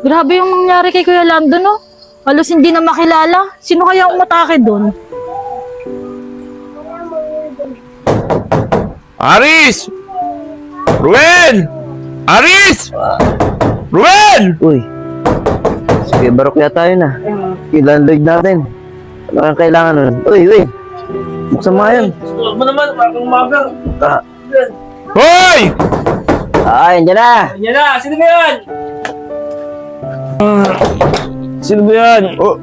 Grabe yung nangyari kay Kuya Lando, no? Halos hindi na makilala. Sino kaya umatake doon? Aris! Ruel! Aris! Ruel! Uy, sige, barok yata yun ah. Ilandog natin. Ano kang kailangan nun? Uy, buksan mo nga yun. Huwag mo naman, parang umaga. Hoy! Andyan na! Yan na, sino ba yan? Sino ba yan? Oh.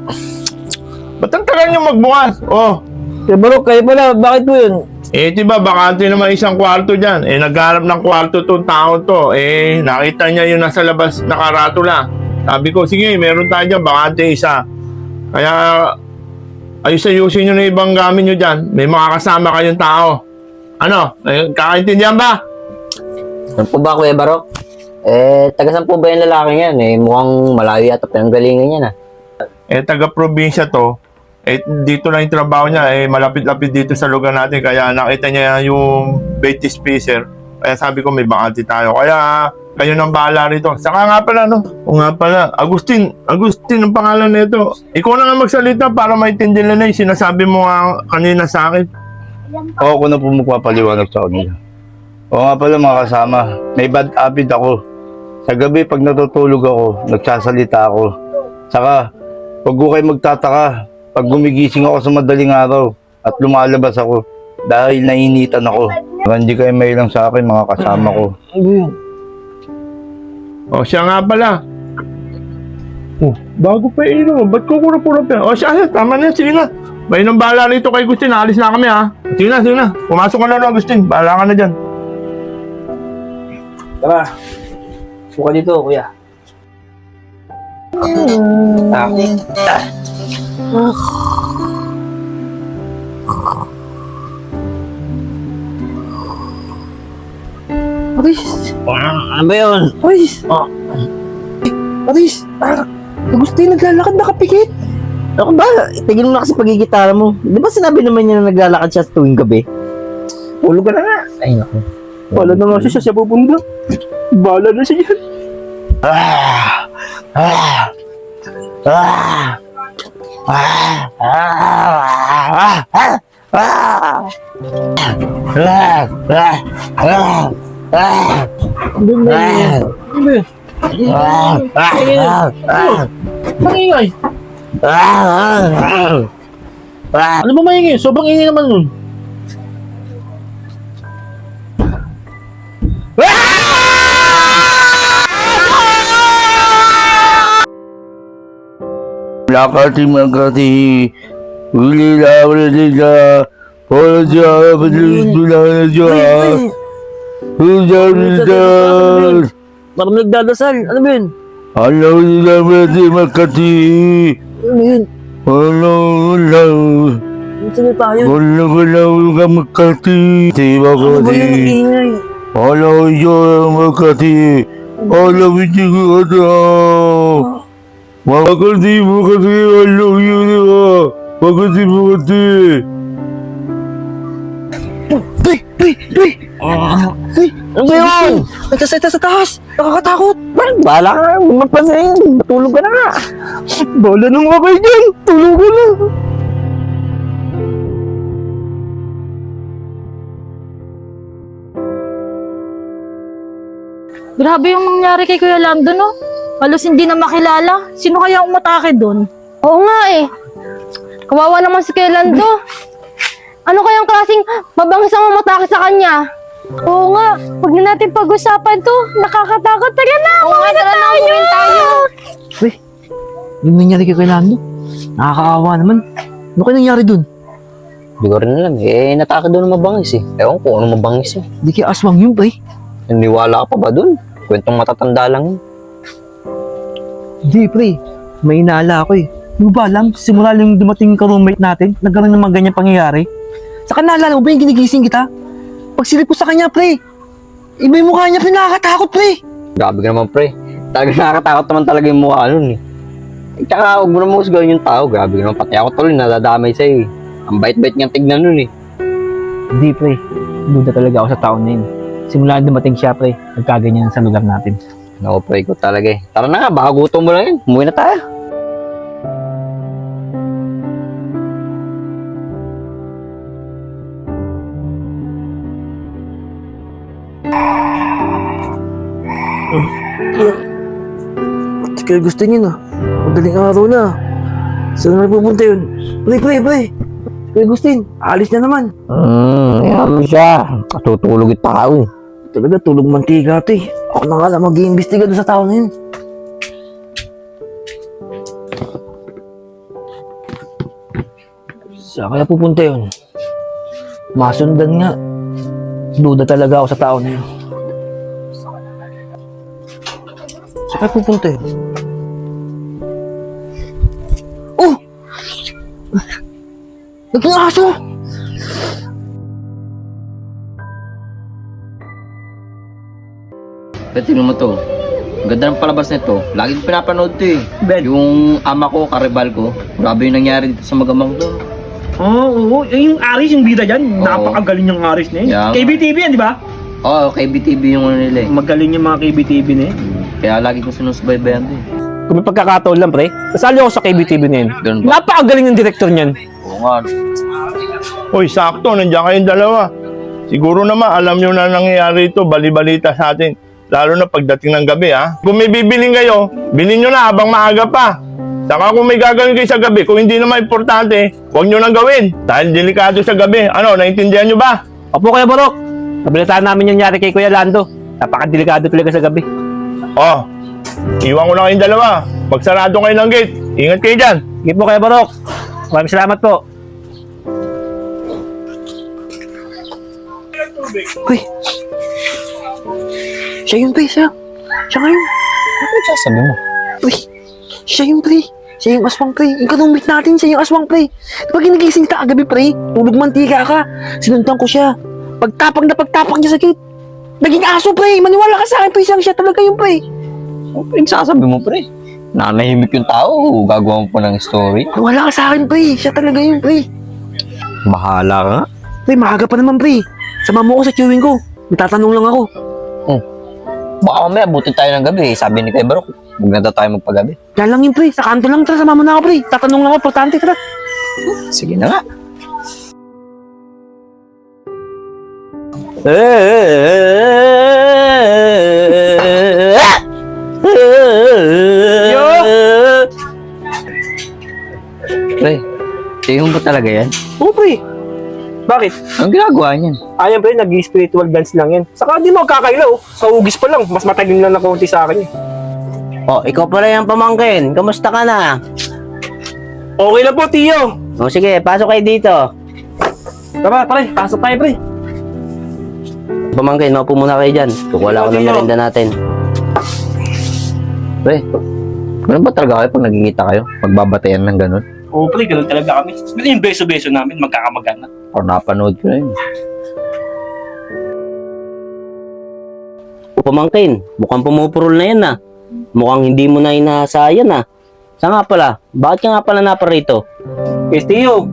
Ba't ang tagal niyo magbukas? Oh. Sige, barok, kayo pala. Bakit mo yun? Eh, diba, bakante naman isang kwarto dyan. Eh, nagharap ng kwarto tong tao to. Eh, nakita niya yung nasa labas, nakaratula. Sabi ko, sige, meron tayo dyan, bakante isa. Kaya, ayusin nyo na ibang gamit nyo dyan. May makakasama kayong tao. Ano? Kakaintindihan ba? Ano po ba, Kuya Barok? Taga-saan po ba yung lalaki yan? Mukhang malayo yata pinanggalingan yan ah. Eh, taga-probinsya to. Eh, dito lang yung trabaho niya. Eh, malapit-lapit dito sa lugar natin. Kaya nakita niya yung Betty Spacer. Kaya sabi ko, may bakante tayo. Kaya, kayo nang bahala rito. Saka nga pala, no? O nga pala, Agustin ang pangalan nito. Ikaw na nga magsalita para maintindihan nila yung sinasabi mo nga kanina sa akin. Oo, ako na po magpapaliwanag sa kanila. Oo nga pala mga kasama, may bad habit ako. Sa gabi pag natutulog ako, nagsasalita ako. Saka, wag ko kayo magtataka pag gumigising ako sa madaling araw at lumalabas ako dahil nainitan ako. Hindi kayo may lang sa akin mga kasama ko. O, siya nga pala. Oh, bago pa ino. Ba't kukurap-kurap yan? O, siya, tama na. Sige na. May nang bahala rito kay Agustin. Alis na kami, ha? Sige na. Pumasok ka na rin, Agustin. Bahala ka na dyan. Tara. Suka dito, kuya. Aris! Ano ba yun? Aris! Aris! Agustin, naglalakad na kapikit. Ako ba? Tigil mo na kasi pagigitara mo. Di ba sinabi naman niya na naglalakad siya sa tuwing gabi? Tulog ka na nga. Ay, naku. Wala na nga siya pupunta. Bala na siya yan. Mangingay. Ano ba maingay? Sobrang ingay naman nun. Lakati magkati, uli lawala dita, polo siya, patuloy na siya. Parang nagdadasal. Ano ba yun? Hello, lakati magkati. Ano yun? Hello. Sino tayo? Hello, magkati. Tiba ko Ano ba yun ang di. ingay? Hello, magkati. Hello, hindi ko ito. Makakati mo kasi, hello, yun ba? Makati mo kasi. Ano ba yun? Nagsasalita sa taas. Nakakatakot. Bahala ka na. Mapasin. Matulog ka na nga. Bala nang wakay dyan. Tulog ka na. Grabe yung nangyari kay Kuya Lando, no? Halos hindi na makilala. Sino kaya umatake doon? Oo nga eh. Kawawa naman si Kuya Lando. Ano kayang klaseng mabangis ang umatake sa kanya? Oo nga, huwag na natin pag-usapan to. Nakakatakot. Tara na, Okay, tara na, umuwi tayo. Yung nangyari kay Lando? Nakakaawa naman. Ano kaya nangyari dun? Hindi ko rin alam. Natake doon ng mabangis eh. Ewan ko ano mabangis eh. Hindi kaya aswang yun, pre. Naniwala ka pa ba dun? Kwentong matatanda lang yun. Hindi, pre. May inaala ako eh. Ano ba alam? Simula lang dumating yung ka-roommate natin, nagkaroon ng mga ganyan pangyayari. Saka naalala mo ba yung ginigising kita? Pagsilip ko sa kanya, pre. Iba yung mukha niya, pre. Nakakatakot, pre. Grabe ka naman, pre. Talaga nakakatakot naman talaga yung mukha nun eh. Tsaka huwag mo naman usgaw yung tao. Grabe ka naman. Pati ako tuloy, nadadamay sa'yo eh. Ang bait-bait niyang tignan nun eh. Hindi, pre. Duda talaga ako sa taon na yun. Simula dumating siya, pre. Nagkaganyan sa lugar natin. Naku, pre, ko talaga eh. Tara na nga, baka gutom mo lang yun. Umuwi na tayo. Kaya gusto niyo na. Madaling araw na. Saan na pupunta yun? Pre. Kaya Gustin, alis na naman. Ayan mo siya. Tutulog yung tao eh. Talaga, tulog mantika ito eh. Ako na nga lang mag-iimbestiga doon sa tao na yun. Saan kaya pupunta yun? Masundan nga. Duda talaga ako sa tao na yun. Saan kaya pupunta yun? Oh! Naging aso! Pero tingnan mo to. Ang ganda ng palabas nito. Laging pinapanood to eh. Yung ama ko, karibal ko. Grabe yung nangyari dito sa magamang to. Oo. Yung Aris, yung bida dyan. Oo. Napakagaling yung Aris na yun. Yeah. KBTV yan, di ba? Oo, kay BTV yung ano nila eh. Magaling yung mga KBTV na yun. Kaya lagi ko sinusubaybayan to eh. Kung may pagkakataon lang, pre, nasali ako sa KBTV na yun. Ganun ba? Napakagaling ng director niyan. Oo nga. Uy, sakto, nandiyan kayong dalawa. Siguro naman, alam nyo na nangyayari ito, bali-balita sa atin. Lalo na pagdating ng gabi, ha? Kung may bibiling kayo, bilhin nyo na habang maaga pa. Saka kung may gagawin kayo sa gabi, kung hindi naman importante, huwag nyo nang gawin. Dahil delikado sa gabi. Ano, naintindihan nyo ba? Opo, Kuya Barok. Nabalitaan namin yung nangyari kay Kuya Lando. Napakadelikado talaga sa gabi. Oh, iwan ko na kayong dalawa. Pagsarado kayo ng gate, ingat kayo dyan. Sige po, Kuya Barok. Maraming salamat po. Uy! Siya yun, pre, siya. Siya nga yun. Ano sasabi mo? Uy! Siya yun, pre. Siya yung aswang, pre. Yung kanumit natin, siya yung aswang, pre. Diba ginigising ka kagabi, pre? Tulog mantika ka. Sinundan ko siya. Pagtapak niya sa gate. Naging aso, pre. Maniwala ka sa akin, pre. Siya talaga yun, pre. Ano pinagsasabi mo, pre? Nanahimik yung tao. Gagawa mo pa ng story. Maniwala ka sa akin, pre. Siya talaga yun, pre. Bahala ka nga. Pre, maaga pa naman, pre. Sama mo ko sa queuing ko. May tatanong lang ako. Baka mamaya, buti tayo ng gabi. Sabi ni Kuya Barok, huwag na daw tayo magpagabi. Yan lang yun, pre. Sa kanto lang, tara. Sama mo na ako, pre. Tatanong lang ako. Importante, tara. Sige na nga. Pre, sa'yo ba talaga yan? Oo, pre. Bakit? Ang ginagawa niyan? Ayan, pre, nag-spiritual dance lang yan. Saka di mo kakailaw. Sa ugis pa lang. Mas matagal lang na konti sa akin eh. Oh, ikaw pala yung pamangkin. Kamusta ka na? Okay lang po, Tiyo. O sige, pasok kayo dito. Tara, pre. Pasok tayo, pre. Pamangkin, naupo muna kayo dyan. Kukuha ko ng merienda natin. Pre, ganun ba talaga kayo pag nagkikita kayo? Magbabatayan ng ganun? Oo, pre. Ganun talaga kami. Pero yung beso-beso namin, magkakamagana. Or napanood ko na yun. O pamangkin, mukhang pumupurol na yan ah. Mukhang hindi mo na inaasayan ah. Sa nga pala, bakit ka nga pala naparito? Eh, Tiyo.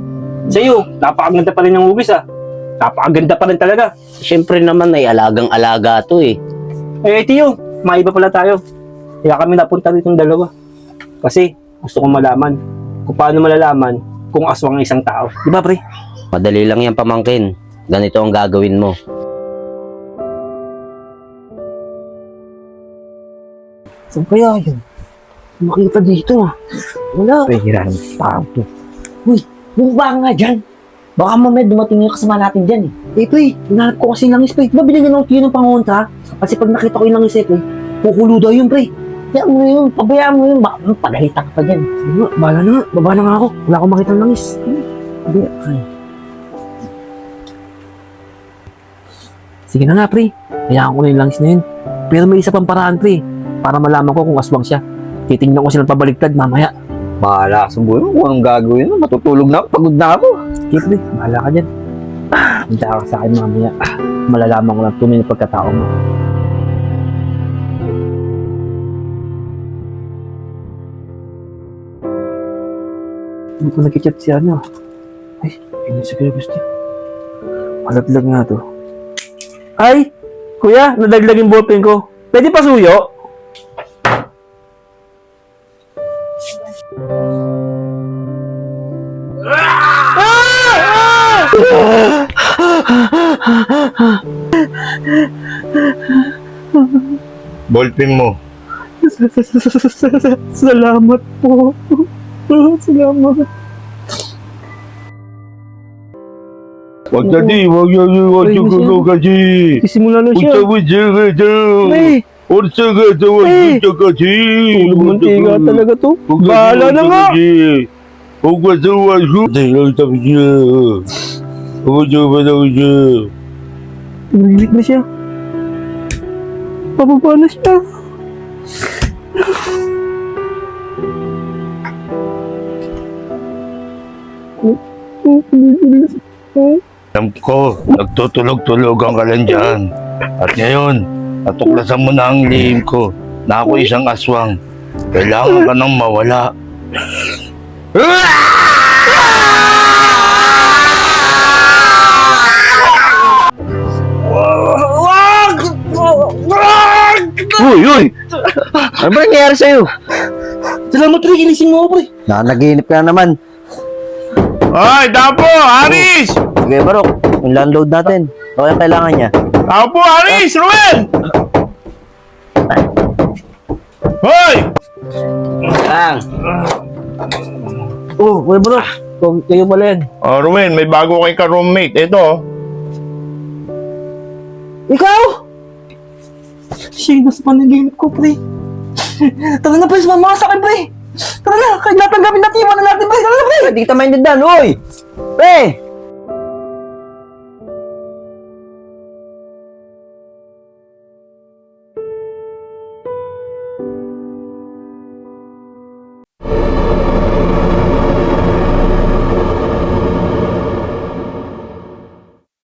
Sa'yo, napakaganda pa rin ng ugis ah. Napakaganda pa rin talaga. Siyempre naman ay alagang-alaga to eh. Eh, Tiyo, maiba pala tayo. Kaya kami napunta dito ng dalawa. Kasi gusto kong malaman kung paano malalaman kung aswang ang isang tao. Di ba, pre? Madali lang yan pamangkin. Ganito ang gagawin mo. Saan kaya yun? Makita dito ah. Wala. Pahirahan tao to. Bumaba nga dyan. Baka mamaya dumating yung kasama natin dyan eh. Eh, pre, hinahanap ko kasi yung langis, pre. Diba binigyan ng ng pangunta? Kasi pag nakita ko yung langis eh, pre, kukulo daw yun, pre. Pabayaan mo yun, pabayaan mo yun. Baka pagalitan ka pa dyan. Sige nga, bahala na nga. Baba na nga ako. Wala akong makita ng langis. Ay. Sige na nga, pre. Hayaan ko na yung langis na yun. Pero may isa pang paraan, pre. Para malaman ko kung aswang siya. Titingnan ko silang pabaliktad mamaya. Bahala ka sa buhay mo kung anong gagawin mo. Matutulog na ako, pagod na ako. Okay, pre. Bahala ka dyan. Handa ka sa akin mamaya. Malalaman ko lang tunay na pagkatao mo. Hindi ko nag-chat si ano. Ay, yun si Kuya Gusti. Malaglag nga to. Ay, kuya, nadagdag yung ballpen ko. Pwede pa suyo? Ballpen mo. Salamat po. Salamat. Wag kasi. Isimula na siya. Pre, tulog mantiga talaga to. Bahala na nga. Tumilik na siya. Pababa na siya. Alam ko, nagtutulog-tulogan ka lang dyan. At ngayon, natuklasan mo na ang lihim ko na ako isang aswang. Kailangan ka nang mawala. Uy! Ano ba nangyayari sa'yo? Salamat, pre. Ginising mo ako, pre. Nanaginip ka na naman. Ay, Dapo! Aris! Sige, Barok. Yung landload natin. Ano kaya kailangan niya? Dapo! Aris! Ruel! Hoy! Lang. Oh, Kuya Barok. Kayo pala yan. Oh, Ruel, may bago kay ka-roommate. Ito. Ikaw! Siya yung nasa panaginip ko, pre. Tara na, pre. Sumama ka sa akin, pre. Tara na. Kaya tanggapin natin yung natin, pre. Tara na, pre. Hindi kita maintindihan, uy! Pre!